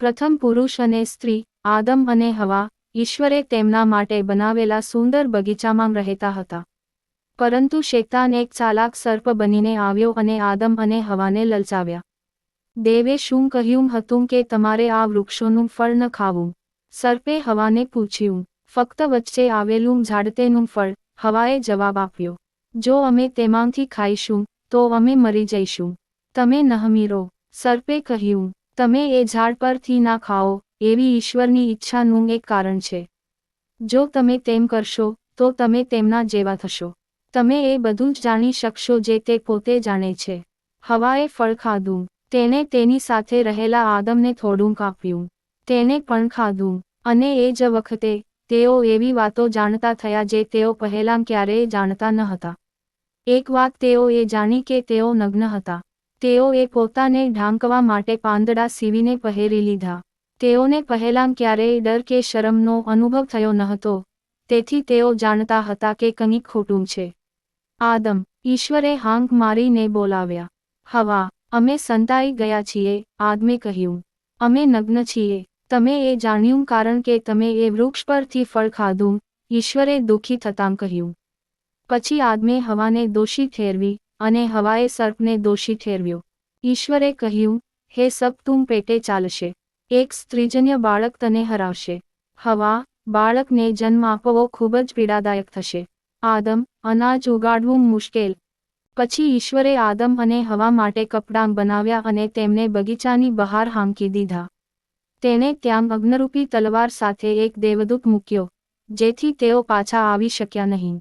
પ્રથમ પુરુષ અને સ્ત્રી આદમ અને હવા ઈશ્વરે તેમના માટે બનાવેલા સુંદર બગીચામાં રહેતા હતા. પરંતુ શૈતાન એક ચાલાક સર્પ બનીને આવ્યો અને આદમ અને હવાને લલચાવ્યા. દેવે શું કહ્યું હતું કે તમારે આ વૃક્ષોનું ફળ ન ખાવું? સર્પે હવાને પૂછ્યું, ફક્ત વચ્ચે આવેલું ઝાડ તેનું ફળ. હવાએ જવાબ આપ્યો, જો અમે તેમાંથી ખાઈશું તો અમે મરી જઈશું. તમે નહમીરો. સર્પે કહ્યું, તમે એ ઝાડ પરથી ના ખાઓ, એવી ઈશ્વરની ઈચ્છાનું એક કારણ છે. જો તમે તેમ કરશો તો તમે તેમના જેવા થશો. તમે એ બધું જ જાણી શકશો જે તે પોતે જાણે છે. હવાએ ફળ ખાધું. તેણે તેની સાથે રહેલા આદમને થોડું કાપ્યું. તેણે પણ ખાધું. અને એ જ વખતે તેઓ એવી વાતો જાણતા થયા જે તેઓ પહેલાં ક્યારેય જાણતા ન હતા. એક વાત તેઓ એ જાણી કે તેઓ નગ્ન હતા. તેઓએ પોતાને ઢાંકવા માટે પાંદડા સીવીને પહેરી લીધા. તેઓને પહેલાં ક્યારેય ડર કે શરમનો અનુભવ થયો ન હતો. તેથી તેઓ જાણતા હતા કે કંઈક ખોટું છે. આદમ, ઈશ્વરે હાંક મારીને બોલાવ્યા. હવા, અમે સંતાઈ ગયા છીએ. આદમે કહ્યું, અમે નગ્ન છીએ. તમે એ જાણ્યું કારણ કે તમે એ વૃક્ષ પરથી ફળ ખાધું. ઈશ્વરે દુઃખી થતાં કહ્યું. પછી આદમે હવાને દોષી ઠેરવી અને હવાએ સર્પને દોષી ઠેરવ્યો. ઈશ્વરે કહ્યું, હે સર્પ, તું પેટે ચાલશે. એક સ્ત્રીજન્ય બાળક તને હરાવશે. હવા, બાળકને જન્મ આપવો ખૂબ જ પીડાદાયક થશે. આદમ, અનાજ ઉગાડવું મુશ્કેલ. પછી ઈશ્વરે આદમ અને હવા માટે કપડાં બનાવ્યા અને તેમને બગીચાની બહાર હાંકી દીધા. તેણે ત્યાં અગ્નિરૂપી તલવાર સાથે એક દેવદૂત મૂક્યો, જેથી તેઓ પાછા આવી શક્યા નહીં.